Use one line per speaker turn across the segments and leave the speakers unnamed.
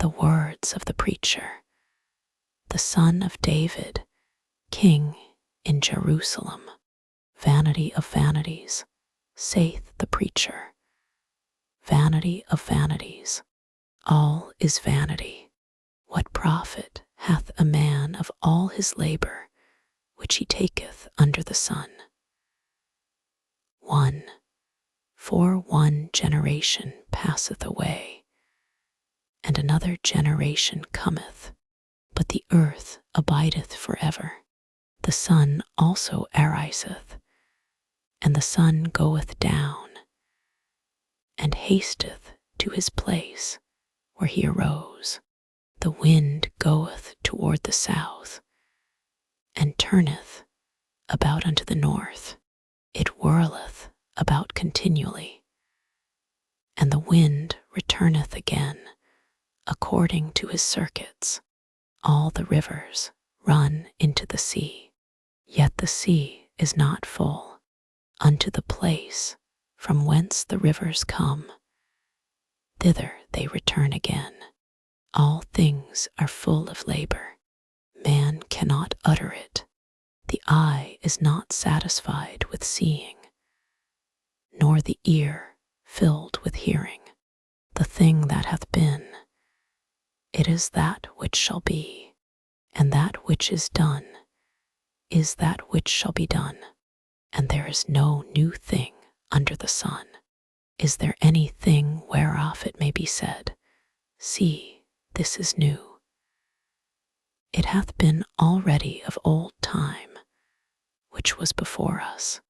the words of the preacher, the son of David, king in Jerusalem. Vanity of vanities, saith the preacher. Vanity of vanities, all is vanity. What profit hath a man of all his labor which he taketh under the sun? 1. For one generation passeth away, and another generation cometh, but the earth abideth forever. The sun also ariseth, and the sun goeth down, and hasteth to his place where he arose. The wind goeth toward the south, and turneth about unto the north. It whirleth about continually, and the wind returneth again according to his circuits. All the rivers run into the sea, yet the sea is not full. Unto the place from whence the rivers come, thither they return again. All things are full of labor. Man cannot utter it. The eye is not satisfied with seeing, nor the ear filled with hearing. The thing that hath been, it is that which shall be, and that which is done is that which shall be done. And there is no new thing under the sun. Is there anything whereof it may be said, see, this is new? It hath been already of old time, which was before us.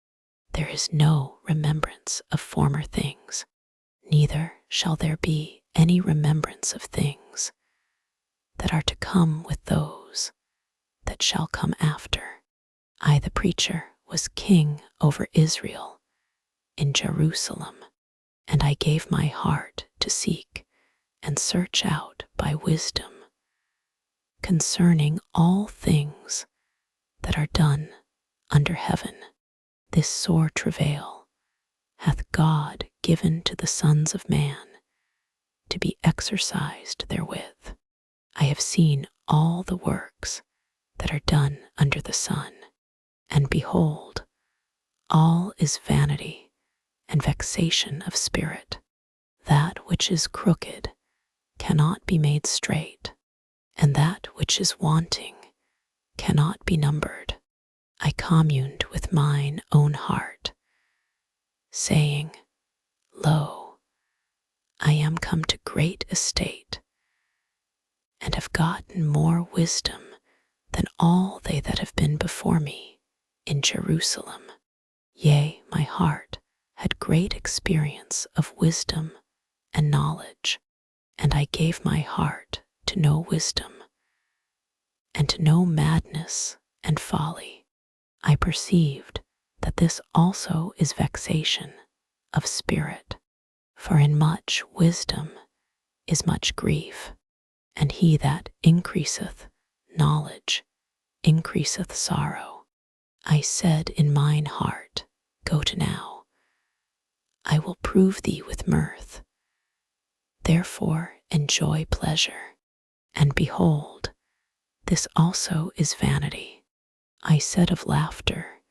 There is no remembrance of former things, neither shall there be any remembrance of things that are to come with those that shall come after. I, the preacher, was king over Israel in Jerusalem, and I gave my heart to seek and search out by wisdom concerning all things that are done under heaven. This sore travail hath God given to the sons of man to be exercised therewith. I have seen all the works that are done under the sun, and behold, all is vanity and vexation of spirit. That which is crooked cannot be made straight, and that which is wanting cannot be numbered. I communed with mine own heart, saying, Lo, I am come to great estate, and have gotten more wisdom than all they that have been before me in Jerusalem. Yea, my heart had great experience of wisdom and knowledge, and I gave my heart to know wisdom, and to know madness and folly. I perceived that this also is vexation of spirit, for in much wisdom is much grief, and he that increaseth knowledge increaseth sorrow. I said in mine heart, Go to now, I will prove thee with mirth. Therefore enjoy pleasure, and behold, this also is vanity. I said of laughter,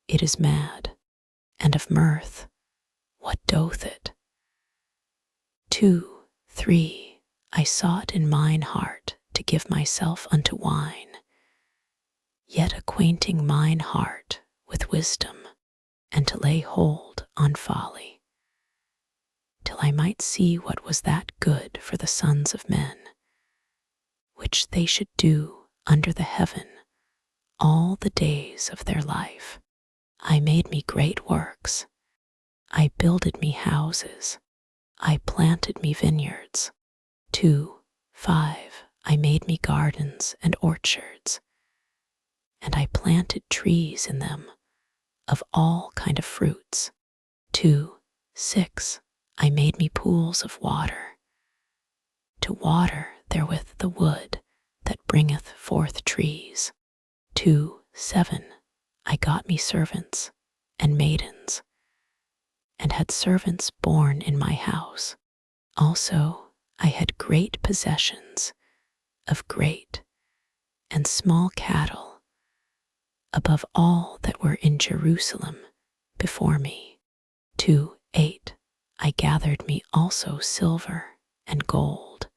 It is mad, and of mirth, what doth it? 2, 3. I sought in mine heart to give myself unto wine, yet acquainting mine heart with wisdom, and to lay hold on folly, till I might see what was that good for the sons of men, which they should do under the heaven all the days of their life. I made me great works. I builded me houses. I planted me vineyards. 2, 5. I made me gardens and orchards, and I planted trees in them of all kind of fruits. 2, 6. I made me pools of water, to water therewith the wood that bringeth forth trees. 2, 7. I got me servants and maidens, and had servants born in my house. Also I had great possessions of great and small cattle, above all that were in Jerusalem before me. 2:8 I gathered me also silver and gold,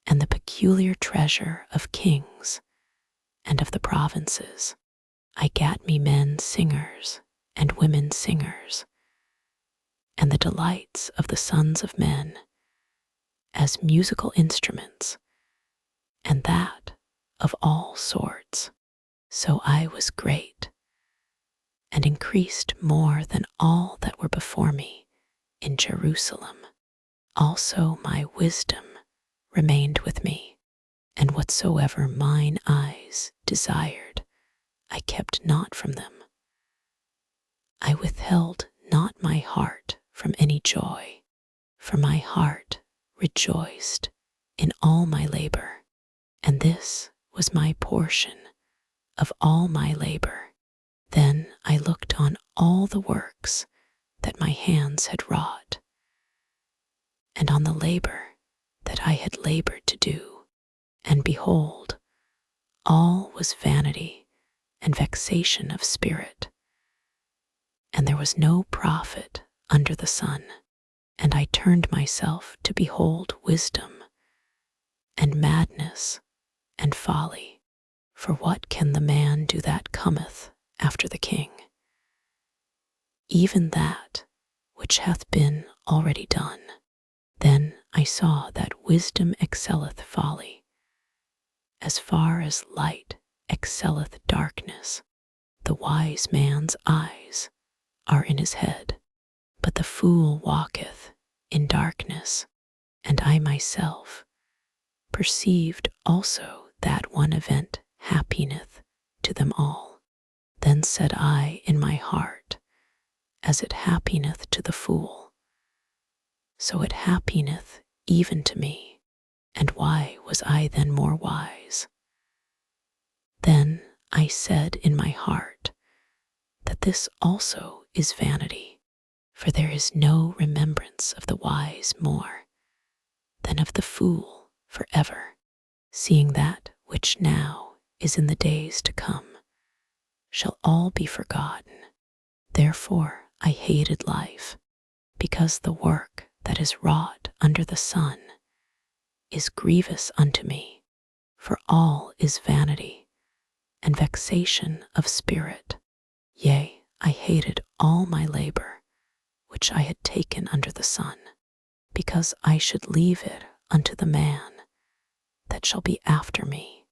and the peculiar treasure of kings and of the provinces. I gat me men singers and women singers, and the delights of the sons of men as musical instruments, and that of all sorts. So I was great, and increased more than all that were before me in Jerusalem. Also my wisdom remained with me, and whatsoever mine eyes desired, I kept not from them. I withheld not my heart from any joy, for my heart rejoiced in all my labor, and this was my portion of all my labor. Then I looked on all the works that my hands had wrought, and on the labor that I had labored to do, and behold, all was vanity and vexation of spirit, and there was no profit under the sun. And I turned myself to behold wisdom, and madness, and folly. For what can the man do that cometh after the king? Even that which hath been already done. Then I saw that wisdom excelleth folly, as far as light excelleth darkness. The wise man's eyes are in his head, but the fool walketh in darkness. And I myself perceived also that one event happeneth to them all. Then said I in my heart, as it happeneth to the fool, so it happeneth even to me. And why was I then more wise? Then I said in my heart, that this also is vanity, for there is no remembrance of the wise more than of the fool forever, seeing that which now is in the days to come shall all be forgotten. Therefore I hated life, because the work that is wrought under the sun is grievous unto me, for all is vanity and vexation of spirit. Yea, I hated all my labor which I had taken under the sun, because I should leave it unto the man that shall be after me,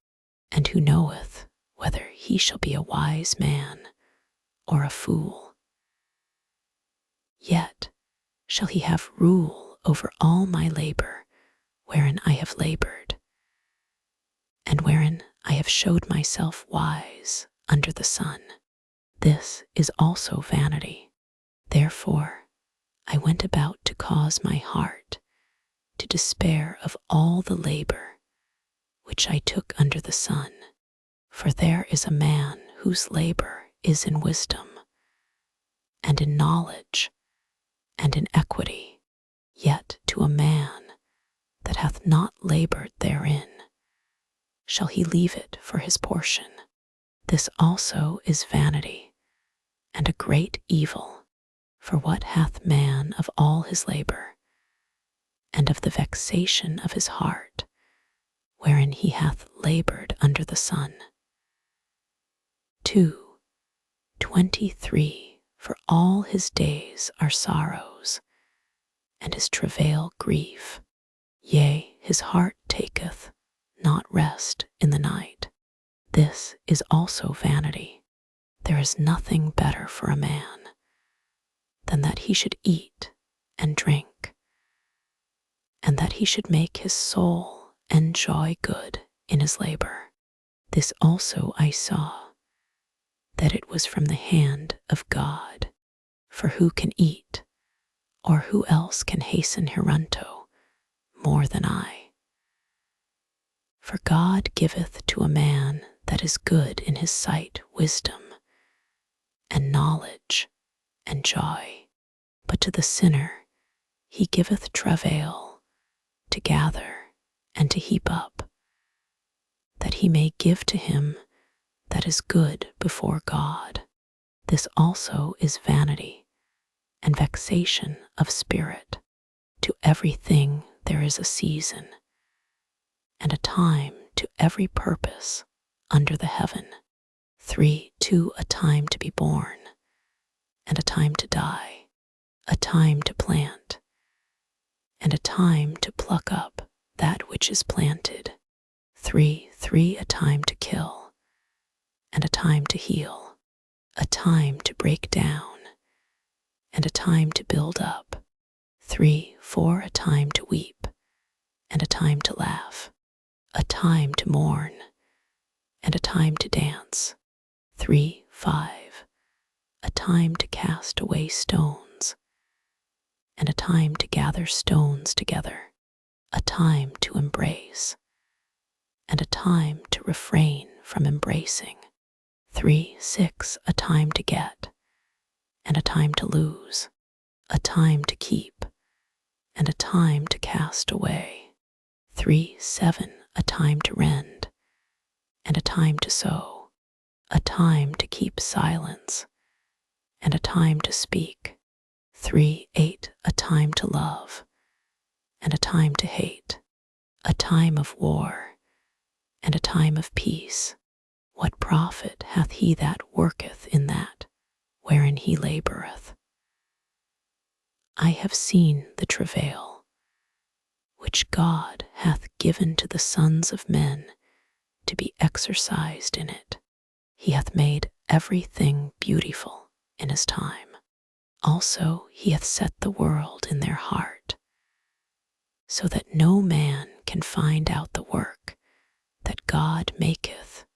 and who knoweth whether he shall be a wise man or a fool. Yet shall he have rule over all my labor wherein I have labored, and wherein I have showed myself wise under the sun. This is also vanity. Therefore I went about to cause my heart to despair of all the labor which I took under the sun. For there is a man whose labor is in wisdom, and in knowledge, and in equity. Yet to a man that hath not labored therein, shall he leave it for his portion. This also is vanity, and a great evil. For what hath man of all his labor, and of the vexation of his heart, wherein he hath labored under the sun? 2:23 For all his days are sorrows, and his travail grief. Yea, his heart taketh not rest in the night. This is also vanity. There is nothing better for a man than that he should eat and drink, and that he should make his soul enjoy good in his labor. This also I saw, that it was from the hand of God. For who can eat, or who else can hasten hereunto more than I? For God giveth to a man that is good in his sight wisdom, and knowledge, and joy. But to the sinner he giveth travail, to gather, and to heap up, that he may give to him that is good before God. This also is vanity and vexation of spirit. To everything there is a season, and a time to every purpose under the heaven. 3. To a time to be born, and a time to die, a time to plant, and a time to pluck up that which is planted. 3. A time to kill, and a time to heal, a time to break down, and a time to build up. 4. A time to weep, and a time to laugh, a time to mourn, and a time to dance. 5. A time to cast away stones, and a time to gather stones together, a time to embrace, and a time to refrain from embracing. 6. A time to get, and a time to lose, a time to keep, and a time to cast away. 7. A time to rend, and a time to sow, a time to keep silence, and a time to speak. 8. A time to love, and a time to hate, a time of war, and a time of peace. What profit hath he that worketh in that wherein he laboureth? I have seen the travail which God hath given to the sons of men to be exercised in it. He hath made everything beautiful in his time. Also he hath set the world in their heart, so that no man can find out the work that God maketh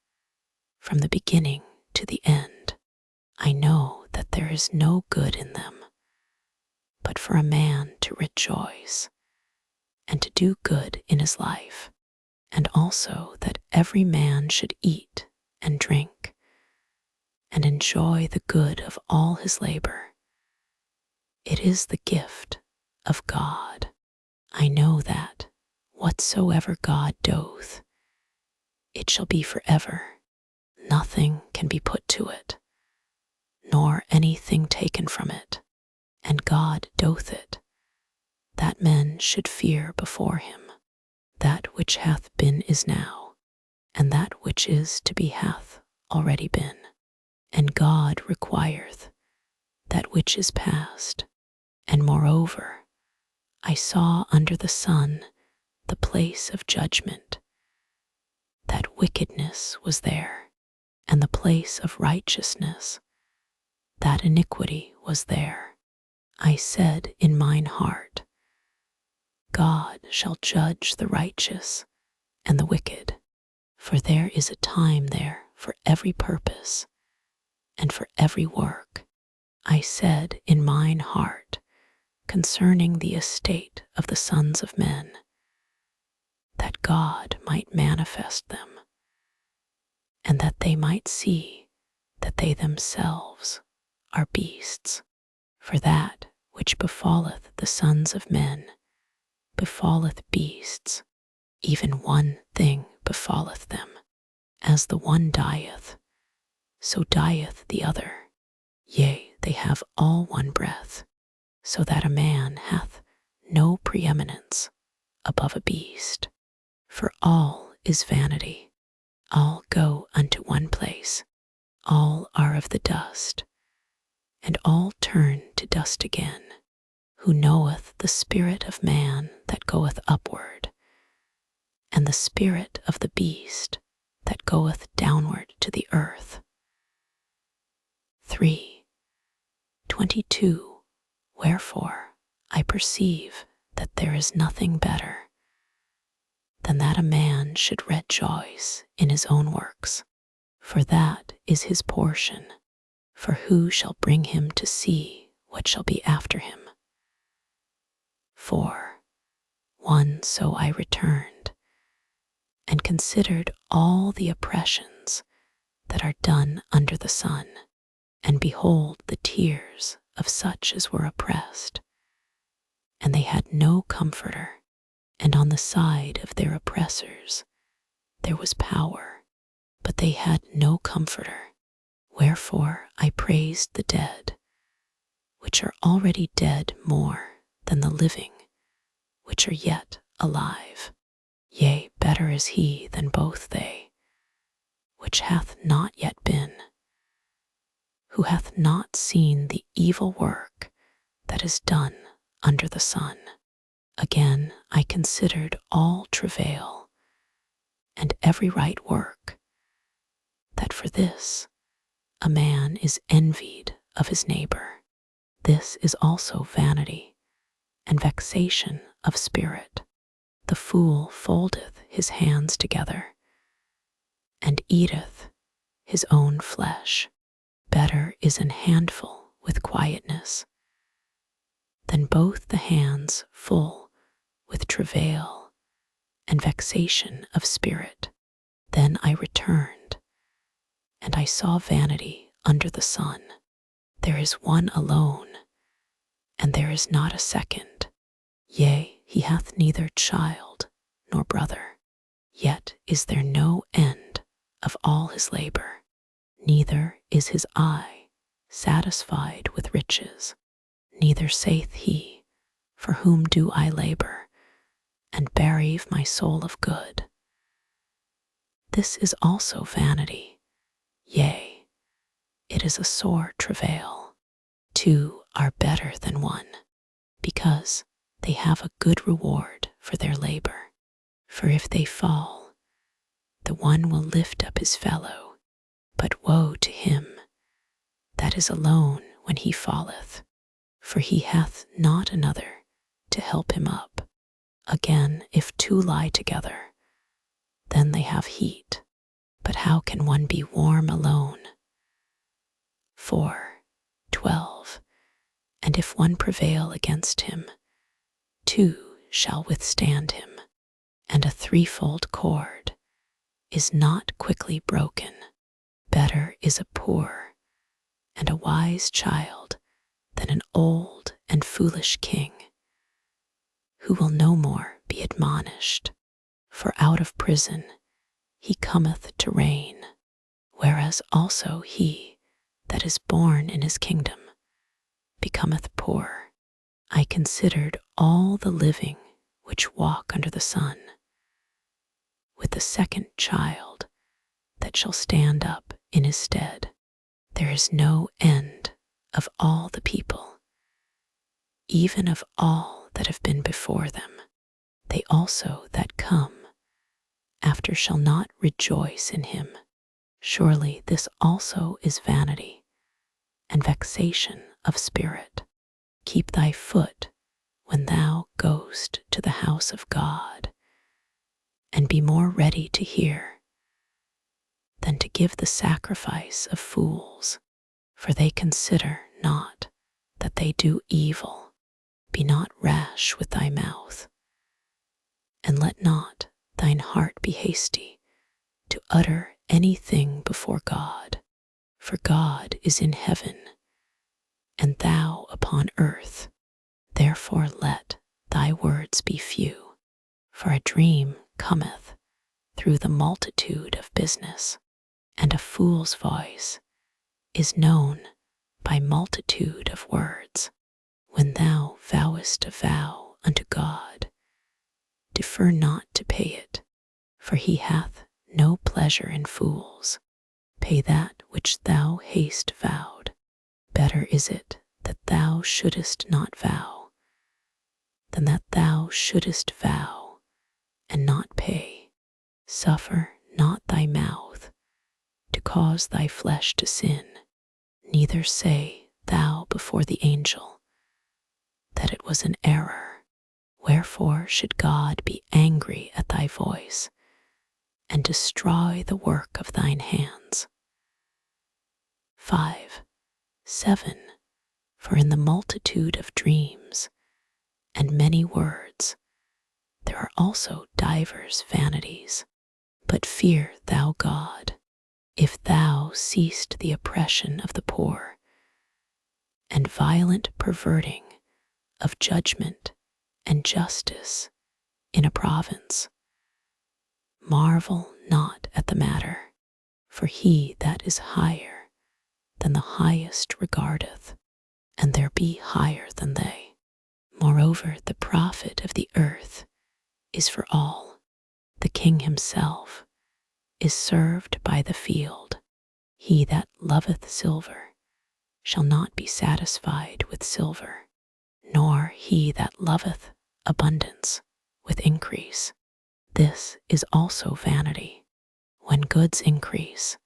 from the beginning to the end. I know that there is no good in them, but for a man to rejoice and to do good in his life, and also that every man should eat and drink and enjoy the good of all his labor. It is the gift of God. I know that whatsoever God doth, it shall be forever. Nothing can be put to it, nor anything taken from it. And God doth it, that men should fear before him. That which hath been is now, and that which is to be hath already been. And God requireth that which is past. And moreover, I saw under the sun the place of judgment, that wickedness was there, and the place of righteousness, that iniquity was there. I said in mine heart, God shall judge the righteous and the wicked, for there is a time there for every purpose and for every work. I said in mine heart concerning the estate of the sons of men, that God might manifest them, and that they might see that they themselves are beasts. For that which befalleth the sons of men befalleth beasts, even one thing befalleth them. As the one dieth, so dieth the other. Yea, they have all one breath, so that a man hath no preeminence above a beast. For all is vanity, all go unto one place, all are of the dust, and all turn to dust again. Who knoweth the spirit of man that goeth upward, and the spirit of the beast that goeth downward to the earth? 22. Wherefore I perceive that there is nothing better than that a man should rejoice in his own works, for that is his portion. For who shall bring him to see what shall be after him? 1. So I returned, and considered all the oppressions that are done under the sun, and behold the tears of such as were oppressed, and they had no comforter. and on the side of their oppressors there was power, but they had no comforter. Wherefore I praised the dead, which are already dead, more than the living, which are yet alive. Yea, better is he than both they, which hath not yet been, who hath not seen the evil work that is done under the sun. Again I considered all travail and every right work, that for this a man is envied of his neighbor. This is also vanity and vexation of spirit. The fool foldeth his hands together, and eateth his own flesh. Better is an handful with quietness than both the hands full with travail and vexation of spirit. Then I returned, and I saw vanity under the sun. There is one alone, and there is not a second. Yea, he hath neither child nor brother, yet is there no end of all his labor, neither is his eye satisfied with riches. Neither saith he, for whom do I labor, and bereave my soul of good? This is also vanity, yea, it is a sore travail. Two are better than one, because they have a good reward for their labor. For if they fall, the one will lift up his fellow, but woe to him that is alone when he falleth, for he hath not another to help him up. Again, if two lie together, then they have heat, but how can one be warm alone? 4:12. And if one prevail against him, two shall withstand him, and a threefold cord is not quickly broken. Better is a poor and a wise child than an old and foolish king, who will no more be admonished. For out of prison he cometh to reign, whereas also he that is born in his kingdom becometh poor. I considered all the living which walk under the sun, with the second child that shall stand up in his stead. There is no end of all the people, even of all that have been before them. They also that come after shall not rejoice in him. Surely this also is vanity and vexation of spirit. Keep thy foot when thou goest to the house of God, and be more ready to hear than to give the sacrifice of fools, for they consider not that they do evil. Be not rash with thy mouth, and let not thine heart be hasty to utter anything before God. For God is in heaven, and thou upon earth. Therefore let thy words be few, for a dream cometh through the multitude of business, and a fool's voice is known by multitude of words. When thou vowest a vow unto God, defer not to pay it, for he hath no pleasure in fools. Pay that which thou hast vowed. Better is it that thou shouldest not vow, than that thou shouldest vow and not pay. Suffer not thy mouth to cause thy flesh to sin, neither say thou before the angel that it was an error. Wherefore should God be angry at thy voice, and destroy the work of thine hands? 5:7. For in the multitude of dreams and many words there are also divers vanities. But fear thou God, if thou seest the oppression of the poor, and violent perverting of judgment and justice in a province. Marvel not at the matter, for he that is higher than the highest regardeth, and there be higher than they. Moreover, the profit of the earth is for all. The king himself is served by the field. He that loveth silver shall not be satisfied with silver, nor he that loveth abundance with increase. This is also vanity. When goods increase,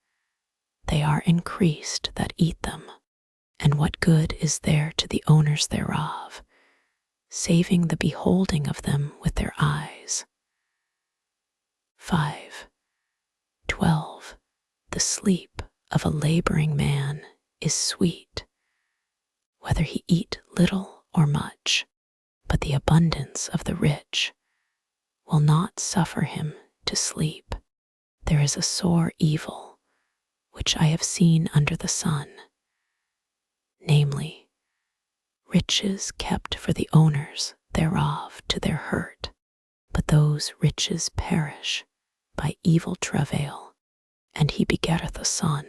they are increased that eat them. And what good is there to the owners thereof, saving the beholding of them with their eyes? 5. 12. The sleep of a laboring man is sweet, whether he eat little or much, but the abundance of the rich will not suffer him to sleep. There is a sore evil which I have seen under the sun, namely, riches kept for the owners thereof to their hurt, but those riches perish by evil travail, and he begetteth a son,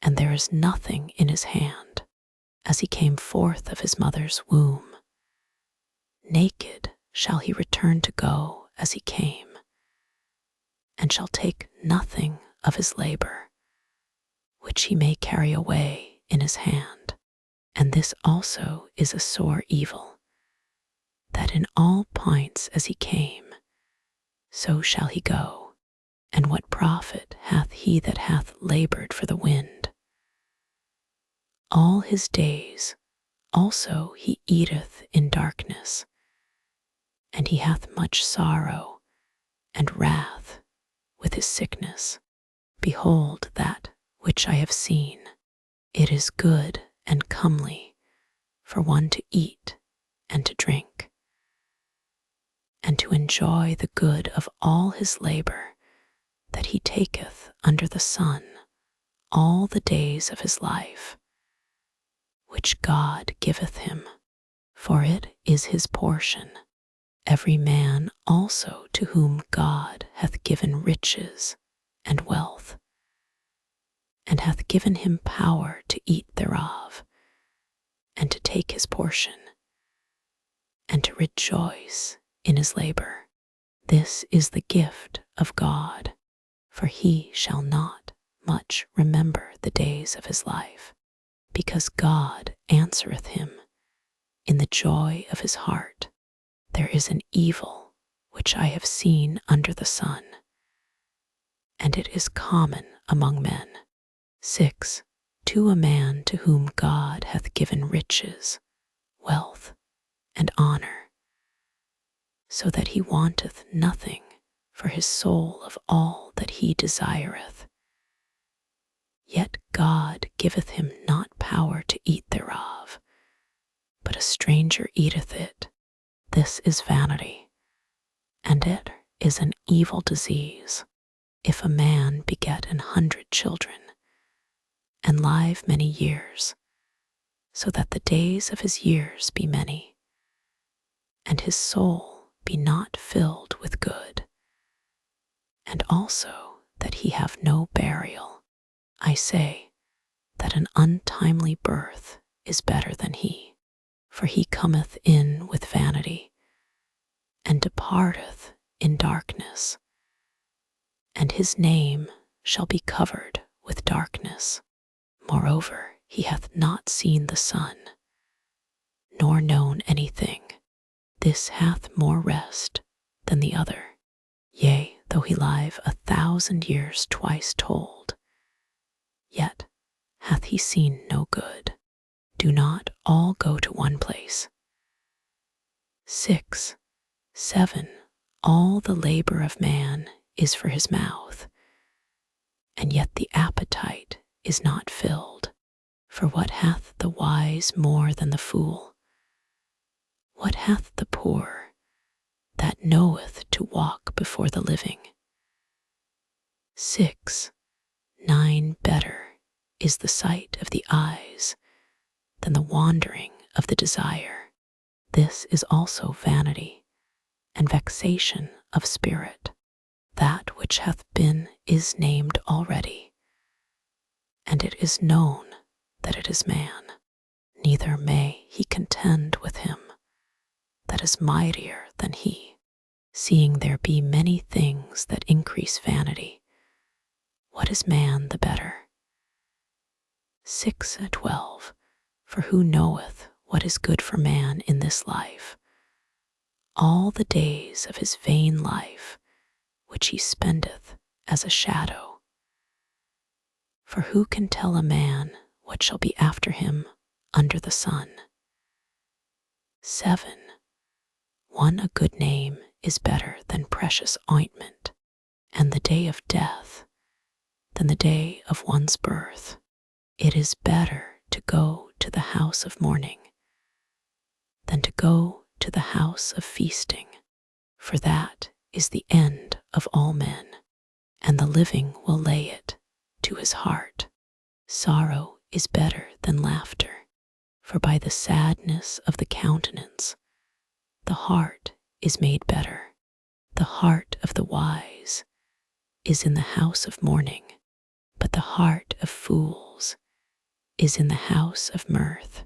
and there is nothing in his hand, as he came forth of his mother's womb. Naked shall he return to go as he came, and shall take nothing of his labor, which he may carry away in his hand. And this also is a sore evil, that in all points as he came, so shall he go. And what profit hath he that hath labored for the wind? All his days also he eateth in darkness, and he hath much sorrow and wrath with his sickness. Behold that which I have seen, it is good and comely for one to eat and to drink, and to enjoy the good of all his labor that he taketh under the sun all the days of his life, which God giveth him, for it is his portion. Every man also to whom God hath given riches and wealth, and hath given him power to eat thereof, and to take his portion, and to rejoice in his labor. This is the gift of God, for he shall not much remember the days of his life, because God answereth him in the joy of his heart. There is an evil which I have seen under the sun, and it is common among men. 6. To a man to whom God hath given riches, wealth, and honor, so that he wanteth nothing for his soul of all that he desireth. Yet God giveth him not power to eat thereof, but a stranger eateth it. This is vanity, and it is an evil disease. If a man beget 100 children, and live many years, so that the days of his years be many, and his soul be not filled with good, and also that he have no burial, I say that an untimely birth is better than he, for he cometh in with vanity, and departeth in darkness, and his name shall be covered with darkness. Moreover, he hath not seen the sun, nor known anything. This hath more rest than the other. Yea, though he live 1,000 years twice told, yet hath he seen no good. Do not all go to one place. 6. 7. All the labor of man is for his mouth, and yet the appetite is not filled. For what hath the wise more than the fool? What hath the poor that knoweth to walk before the living? 6. 9. Better is the sight of the eyes than the wandering of the desire. This is also vanity, and vexation of spirit. That which hath been is named already, and it is known that it is man, neither may he contend with him that is mightier than he, seeing there be many things that increase vanity. What is man the better? 6:12. For who knoweth what is good for man in this life? All the days of his vain life, which he spendeth as a shadow. For who can tell a man what shall be after him under the sun? 7. A good name is better than precious ointment, and the day of death than the day of one's birth. It is better to go to the house of mourning than to go to the house of feasting, for that is the end of all men, and the living will lay it to his heart. Sorrow is better than laughter, for by the sadness of the countenance the heart is made better. The heart of the wise is in the house of mourning, but the heart of fools is in the house of mirth.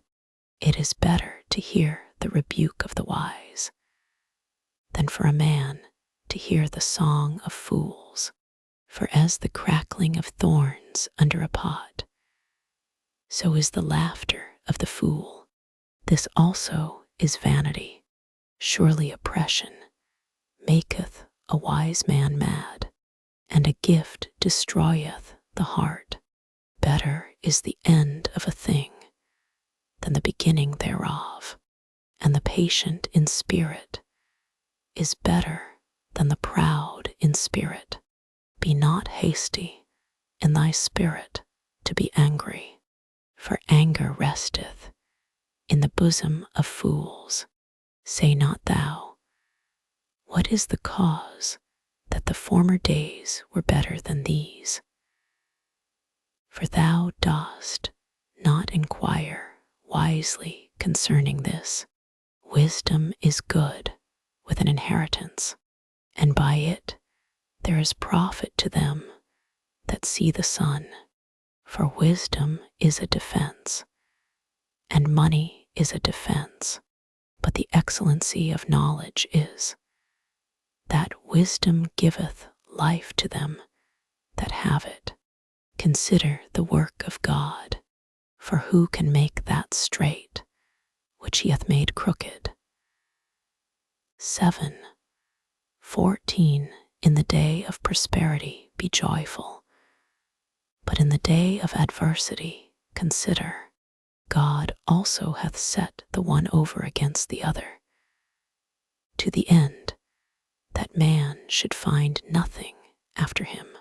It is better to hear the rebuke of the wise than for a man to hear the song of fools. For as the crackling of thorns under a pot, so is the laughter of the fool. This also is vanity. Surely oppression maketh a wise man mad, and a gift destroyeth the heart. Better is the end of a thing than the beginning thereof, and the patient in spirit is better than the proud in spirit. Be not hasty in thy spirit to be angry, for anger resteth in the bosom of fools. Say not thou, what is the cause that the former days were better than these? For thou dost not inquire wisely concerning this. Wisdom is good with an inheritance, and by it there is profit to them that see the sun. For wisdom is a defense, and money is a defense. But the excellency of knowledge is that wisdom giveth life to them that have it. Consider the work of God, for who can make that straight which he hath made crooked? 7:14. In the day of prosperity be joyful, but in the day of adversity consider. God also hath set the one over against the other, to the end that man should find nothing after him.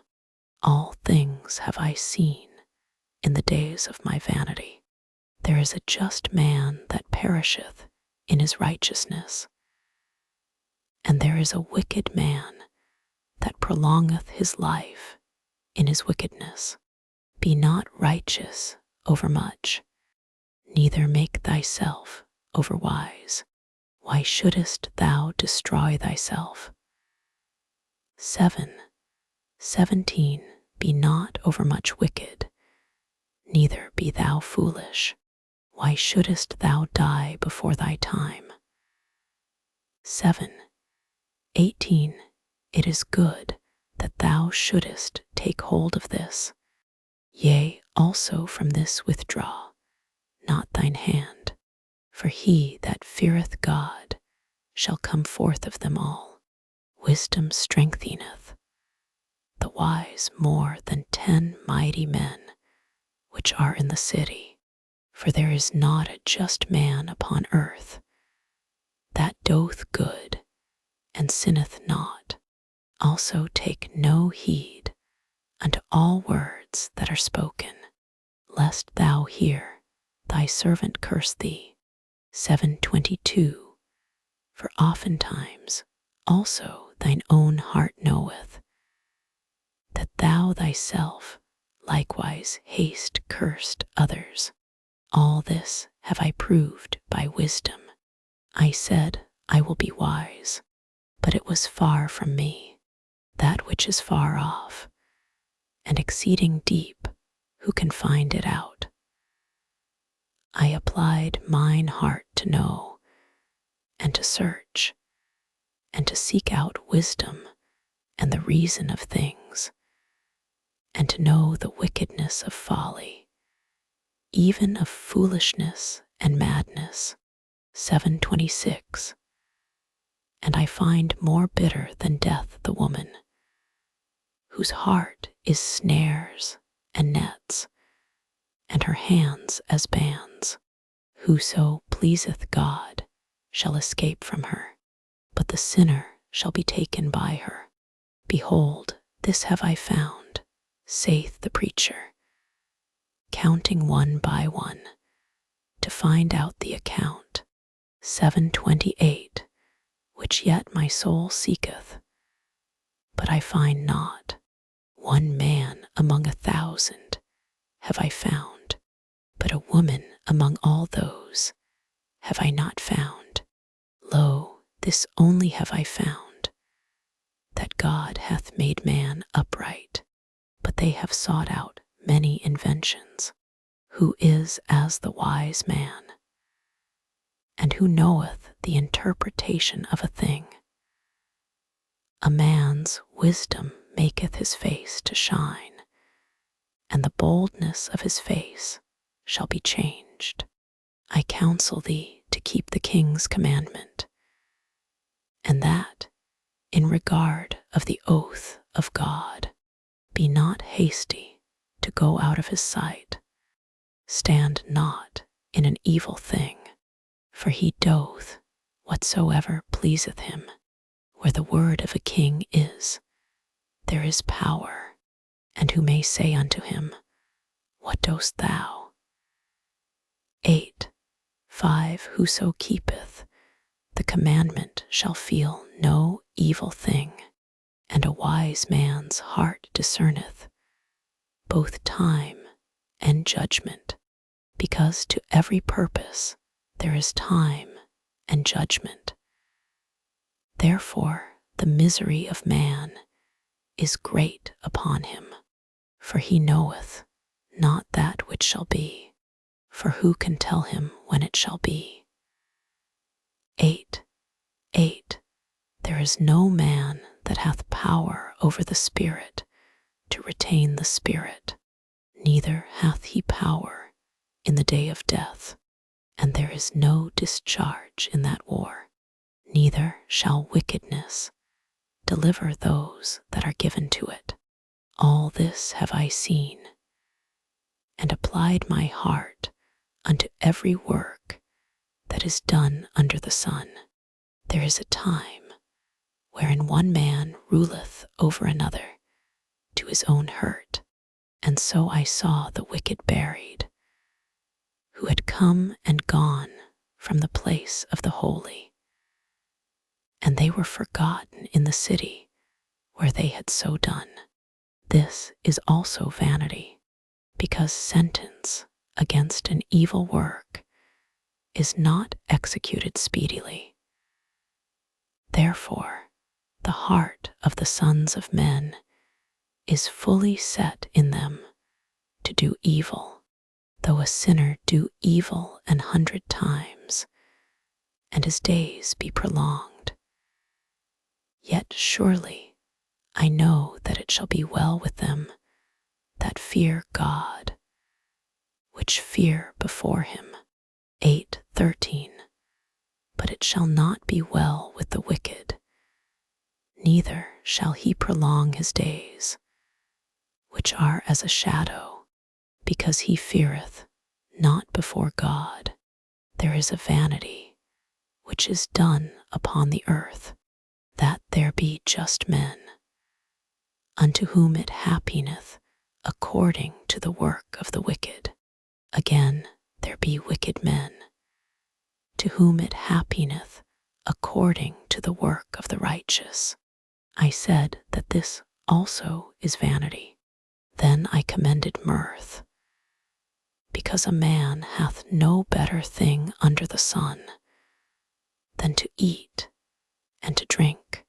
All things have I seen in the days of my vanity. There is a just man that perisheth in his righteousness, and there is a wicked man that prolongeth his life in his wickedness. Be not righteous overmuch, neither make thyself overwise. Why shouldest thou destroy thyself? 7:17. Be not overmuch wicked, neither be thou foolish. Why shouldest thou die before thy time? 7:18. It is good that thou shouldest take hold of this. Yea, also from this withdraw not thine hand, for he that feareth God shall come forth of them all. Wisdom strengtheneth the wise more than 10 mighty men which are in the city. For there is not a just man upon earth that doth good and sinneth not. Also take no heed unto all words that are spoken, lest thou hear thy servant curse thee. 7:22. For oftentimes also thine own heart knoweth that thou thyself likewise hast cursed others. All this have I proved by wisdom. I said, I will be wise, But it was far from me, that which is far off, and exceeding deep, who can find it out? I applied mine heart to know, and to search, and to seek out wisdom and the reason of things, and to know the wickedness of folly, even of foolishness and madness. 7:26. And I find more bitter than death the woman, whose heart is snares and nets, and her hands as bands. Whoso pleaseth God shall escape from her, but the sinner shall be taken by her. Behold, this have I found, saith the preacher, counting one by one, to find out the account. 7:28. Which yet my soul seeketh, but I find not. One man among 1,000 have I found, but a woman among all those have I not found. Lo, this only have I found, that God hath made man upright, but they have sought out many inventions. Who is as the wise man, and who knoweth the interpretation of a thing? A man's wisdom maketh his face to shine, and the boldness of his face shall be changed. I counsel thee to keep the king's commandment, and that, in regard of the oath of God, be not hasty to go out of his sight. Stand not in an evil thing, for he doth whatsoever pleaseth him. Where the word of a king is, there is power, and who may say unto him, What dost thou? 8:5. Whoso keepeth the commandment shall feel no evil thing, and a wise man's heart discerneth both time and judgment, because to every purpose there is time and judgment. Therefore the misery of man is great upon him, for he knoweth not that which shall be, for who can tell him when it shall be? 8:8. There is no man that hath power over the spirit to retain the spirit, neither hath he power in the day of death, and there is no discharge in that war, neither shall wickedness deliver those that are given to it. All this have I seen, and applied my heart unto every work that is done under the sun. There is a time wherein one man ruleth over another to his own hurt, and so I saw the wicked buried, who had come and gone from the place of the holy, and they were forgotten in the city where they had so done. This is also vanity, because sentence against an evil work is not executed speedily. Therefore, the heart of the sons of men is fully set in them to do evil, though a sinner do evil 100 times, and his days be prolonged. Yet surely I know that it shall be well with them that fear God, which fear before him. 8:13. But it shall not be well with the wicked, neither shall he prolong his days, which are as a shadow, because he feareth not before God. There is a vanity which is done upon the earth, that there be just men, unto whom it happeneth according to the work of the wicked. Again, there be wicked men, to whom it happeneth according to the work of the righteous. I said that this also is vanity. Then I commended mirth, because a man hath no better thing under the sun than to eat and to drink,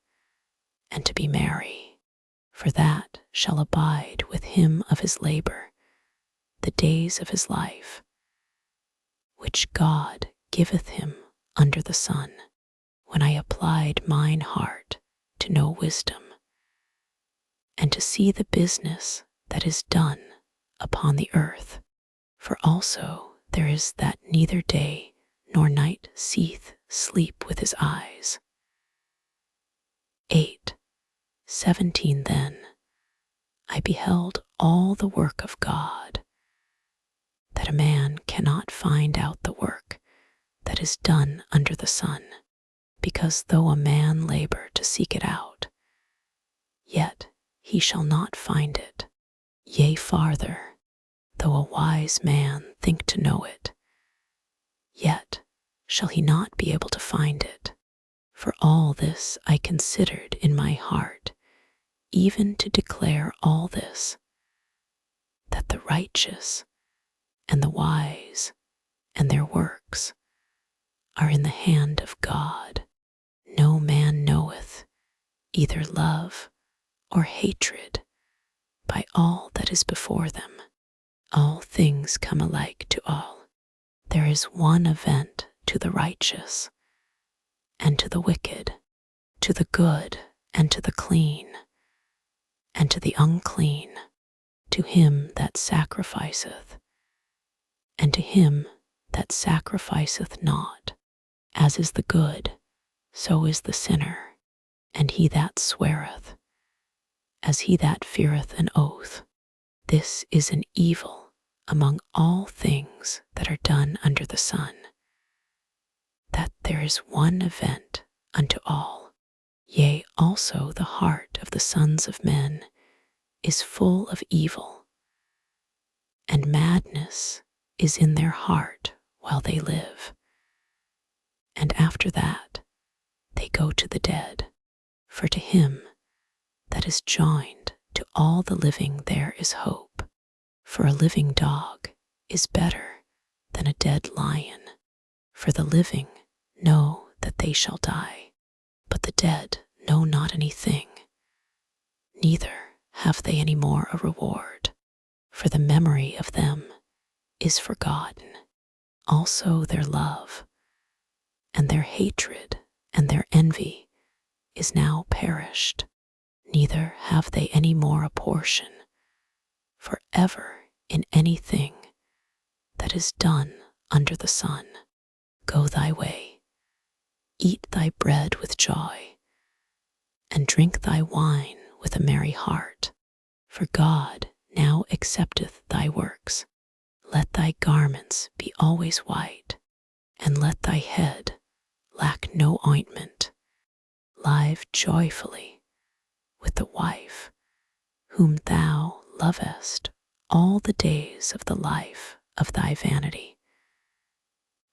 and to be merry, for that shall abide with him of his labor the days of his life, which God giveth him under the sun, when I applied mine heart to know wisdom, and to see the business that is done upon the earth. For also there is that neither day nor night seeth sleep with his eyes. 8:17 Then I beheld all the work of God, that a man cannot find out the work that is done under the sun, because though a man labor to seek it out, yet he shall not find it. Yea, farther, though a wise man think to know it, yet shall he not be able to find it. For all this I considered in my heart, even to declare all this, that the righteous and the wise and their works are in the hand of God. No man knoweth either love or hatred by all that is before them. All things come alike to all. There is one event to the righteous and to the wicked, to the good and to the clean, and to the unclean, to him that sacrificeth, and to him that sacrificeth not. As is the good, so is the sinner, and he that sweareth, as he that feareth an oath. This is an evil among all things that are done under the sun, that there is one event unto all. Yea, also the heart of the sons of men is full of evil, and madness is in their heart while they live. And after that they go to the dead. For to him that is joined to all the living there is hope. For a living dog is better than a dead lion. For the living know that they shall die, but the dead know not anything, neither have they any more a reward. For the memory of them is forgotten, also their love, and their hatred and their envy is now perished, neither have they any more a portion forever in anything that is done under the sun. Go thy way, eat thy bread with joy, and drink thy wine with a merry heart, for God now accepteth thy works. Let thy garments be always white, and let thy head lack no ointment. Live joyfully with the wife whom thou lovest all the days of the life of thy vanity,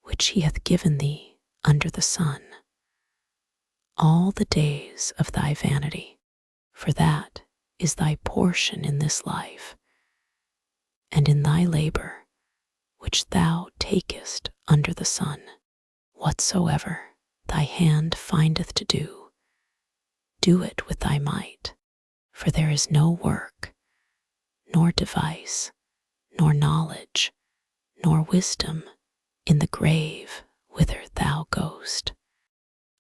which he hath given thee under the sun, all the days of thy vanity, for that is thy portion in this life, and in thy labor which thou takest under the sun. Whatsoever thy hand findeth to do, do it with thy might, for there is no work, nor device, nor knowledge, nor wisdom in the grave whither thou goest.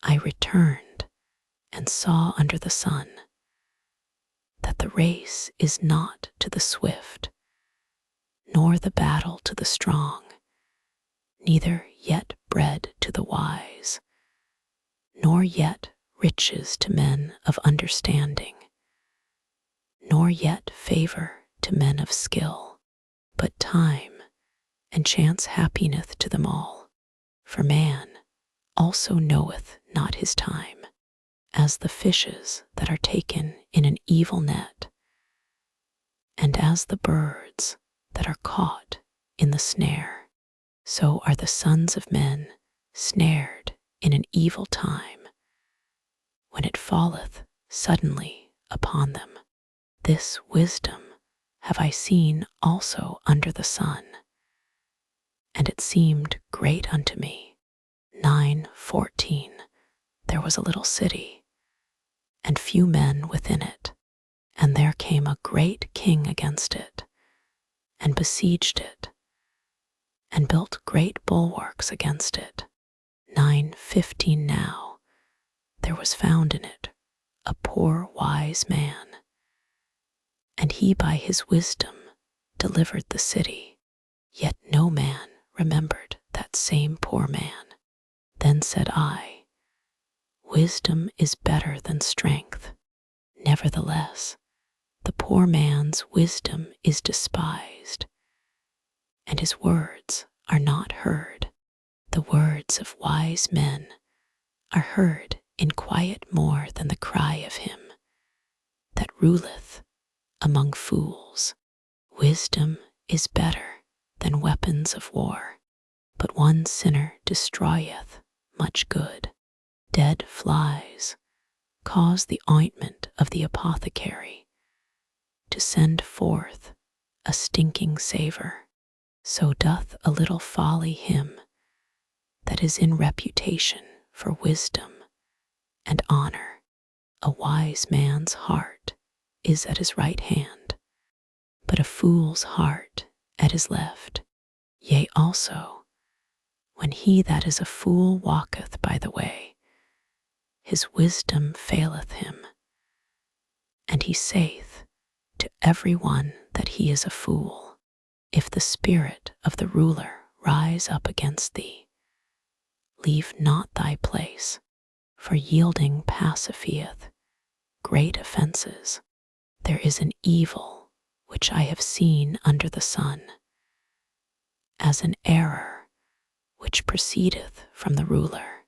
I returned and saw under the sun that the race is not to the swift, nor the battle to the strong, neither yet bread to the wise, nor yet riches to men of understanding, nor yet favor to men of skill, but time and chance happeneth to them all. For man also knoweth not his time, as the fishes that are taken in an evil net, and as the birds that are caught in the snare, so are the sons of men snared in an evil time, when it falleth suddenly upon them. This wisdom have I seen also under the sun, and it seemed great unto me. 9:14 There was a little city, and few men within it. And there came a great king against it, and besieged it, and built great bulwarks against it. 9:15 Now there was found in it a poor wise man, and he by his wisdom delivered the city. Yet no man remembered that same poor man. Then said I, wisdom is better than strength. Nevertheless, the poor man's wisdom is despised, and his words are not heard. The words of wise men are heard in quiet more than the cry of him that ruleth among fools. Wisdom is better than weapons of war, but one sinner destroyeth much good. Dead flies cause the ointment of the apothecary to send forth a stinking savor. So doth a little folly him that is in reputation for wisdom and honor. A wise man's heart is at his right hand, but a fool's heart at his left. Yea, also, when he that is a fool walketh by the way, his wisdom faileth him, and he saith to every one that he is a fool. If the spirit of the ruler rise up against thee, leave not thy place, for yielding pacifieth great offenses. There is an evil which I have seen under the sun, as an error which proceedeth from the ruler.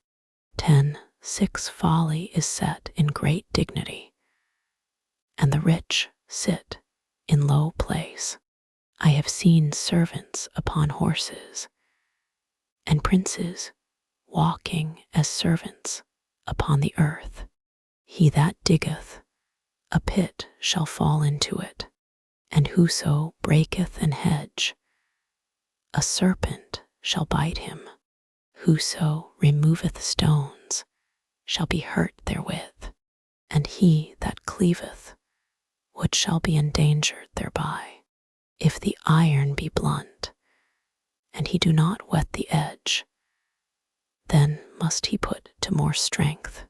10:6 Folly is set in great dignity, and the rich sit in low place. I have seen servants upon horses, and princes walking as servants upon the earth. He that diggeth a pit shall fall into it, and whoso breaketh an hedge, a serpent shall bite him. Whoso removeth stones shall be hurt therewith, and he that cleaveth wood shall be endangered thereby. If the iron be blunt, and he do not whet the edge, then must he put to more strength.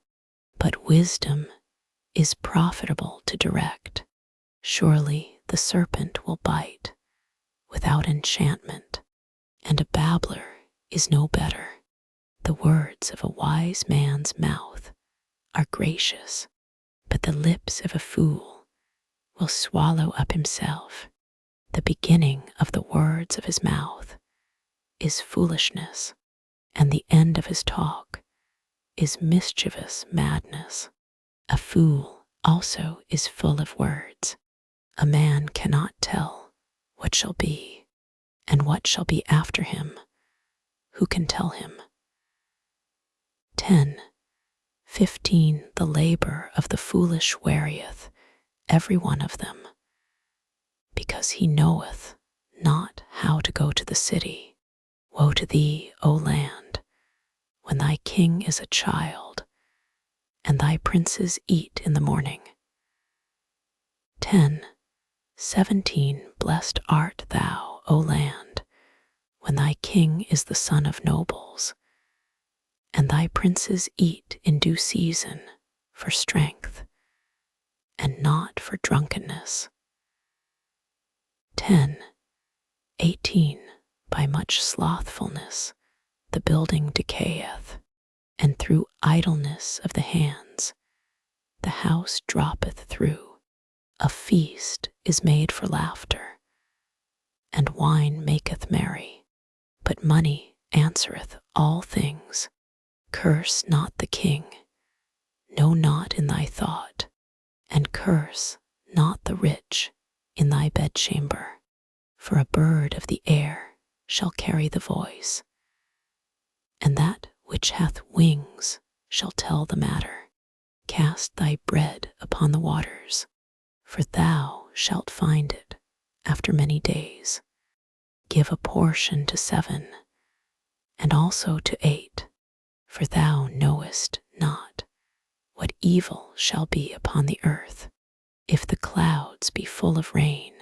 But wisdom is profitable to direct. Surely the serpent will bite without enchantment, and a babbler is no better. The words of a wise man's mouth are gracious, but the lips of a fool will swallow up himself. The beginning of the words of his mouth is foolishness, and the end of his talk is mischievous madness. A fool also is full of words. A man cannot tell what shall be, and what shall be after him. Who can tell him? 10:15 The labor of the foolish wearieth every one of them, because he knoweth not how to go to the city. Woe to thee, O land, when thy king is a child, and thy princes eat in the morning. 10:17 Blessed art thou, O land, when thy king is the son of nobles, and thy princes eat in due season for strength, and not for drunkenness. 10:18 By much slothfulness the building decayeth, and through idleness of the hands the house droppeth through. A feast is made for laughter, and wine maketh merry, but money answereth all things. Curse not the king, no not in thy thought, and curse not the rich in thy bedchamber, for a bird of the air shall carry the voice, and that which hath wings shall tell the matter. Cast thy bread upon the waters, for thou shalt find it after many days. Give a portion to 7, and also to 8, for thou knowest not what evil shall be upon the earth. If the clouds be full of rain,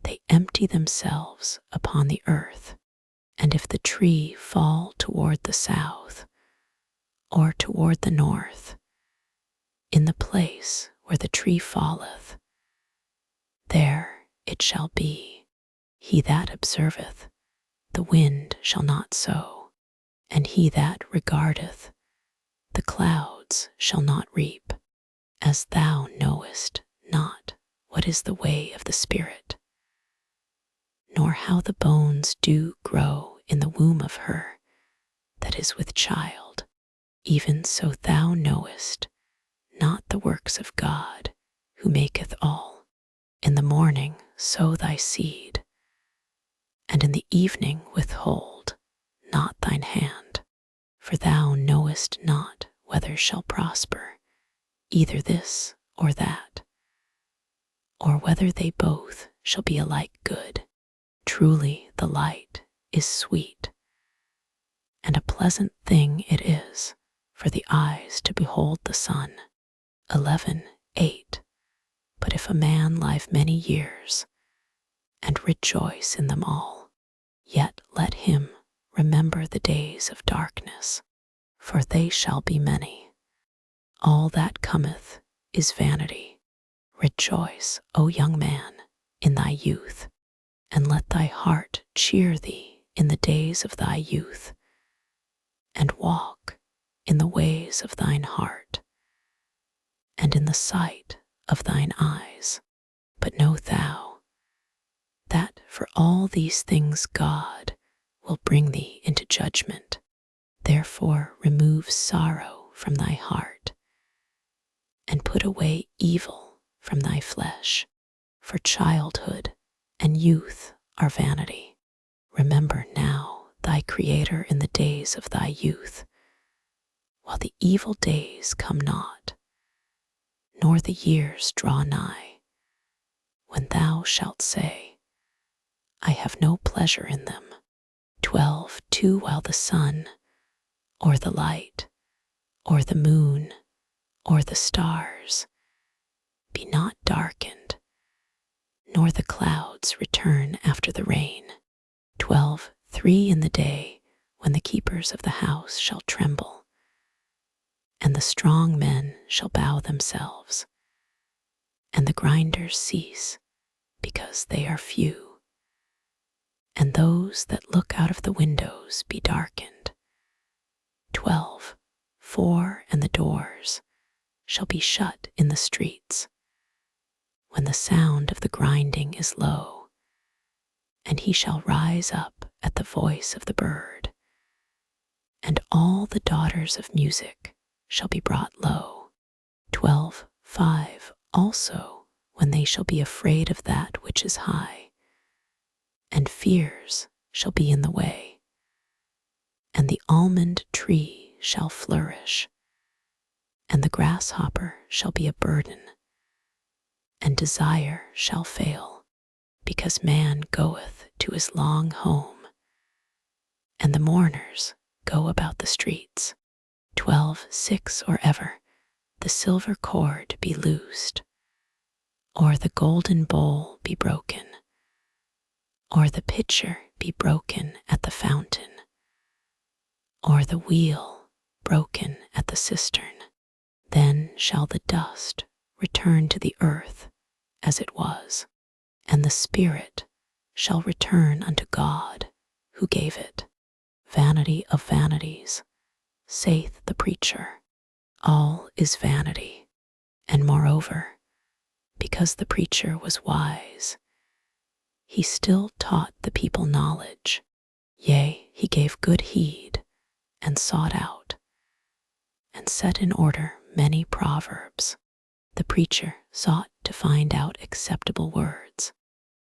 they empty themselves upon the earth. And if the tree fall toward the south, or toward the north, in the place where the tree falleth, there it shall be. He that observeth the wind shall not sow, and he that regardeth the clouds shall not reap. As thou knowest not what is the way of the Spirit, nor how the bones do grow in the womb of her that is with child, even so thou knowest not the works of God, who maketh all. In the morning sow thy seed, and in the evening withhold not thine hand, for thou knowest not whether shall prosper either this or that, or whether they both shall be alike good. Truly the light is sweet, and a pleasant thing it is for the eyes to behold the sun. 11:8. But if a man live many years, and rejoice in them all, yet let him remember the days of darkness, for they shall be many. All that cometh is vanity. Rejoice, O young man, in thy youth, and let thy heart cheer thee in the days of thy youth, and walk in the ways of thine heart, and in the sight of thine eyes. But know thou that for all these things God will bring thee into judgment. Therefore remove sorrow from thy heart, and put away evil from thy flesh, for childhood and youth are vanity. Remember now thy Creator in the days of thy youth, while the evil days come not, nor the years draw nigh, when thou shalt say, I have no pleasure in them. 12:2. While the sun, or the light, or the moon, or the stars be not darkened, nor the clouds return after the rain. 12:3. In the day when the keepers of the house shall tremble, and the strong men shall bow themselves, and the grinders cease, because they are few, and those that look out of the windows be darkened. 12:4. And the doors shall be shut in the streets, when the sound of the grinding is low, and he shall rise up at the voice of the bird, and all the daughters of music shall be brought low. 12:5. Also, when they shall be afraid of that which is high, and fears shall be in the way, and the almond tree shall flourish, and the grasshopper shall be a burden, and desire shall fail, because man goeth to his long home, and the mourners go about the streets. 12:6. Or ever the silver cord be loosed, or the golden bowl be broken, or the pitcher be broken at the fountain, or the wheel broken at the cistern, then shall the dust return to the earth as it was, and the spirit shall return unto God who gave it. Vanity of vanities, saith the preacher, all is vanity. And moreover, because the preacher was wise, he still taught the people knowledge. Yea, he gave good heed, and sought out, and set in order many proverbs. The preacher sought to find out acceptable words,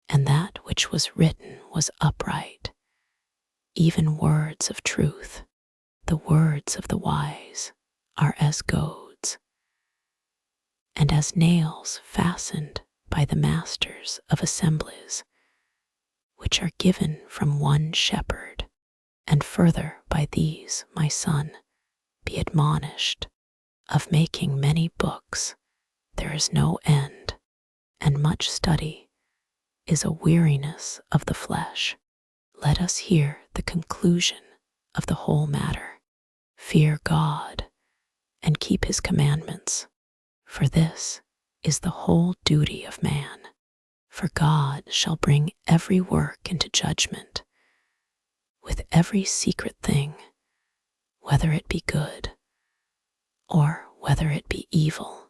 and that which was written was upright, even words of truth. The words of the wise are as goads, and as nails fastened by the masters of assemblies, which are given from one shepherd. And further by these, my son, be admonished. Of making many books there is no end, and much study is a weariness of the flesh. Let us hear the conclusion of the whole matter. Fear God and keep his commandments, for this is the whole duty of man. For God shall bring every work into judgment, with every secret thing, whether it be good or whether it be evil.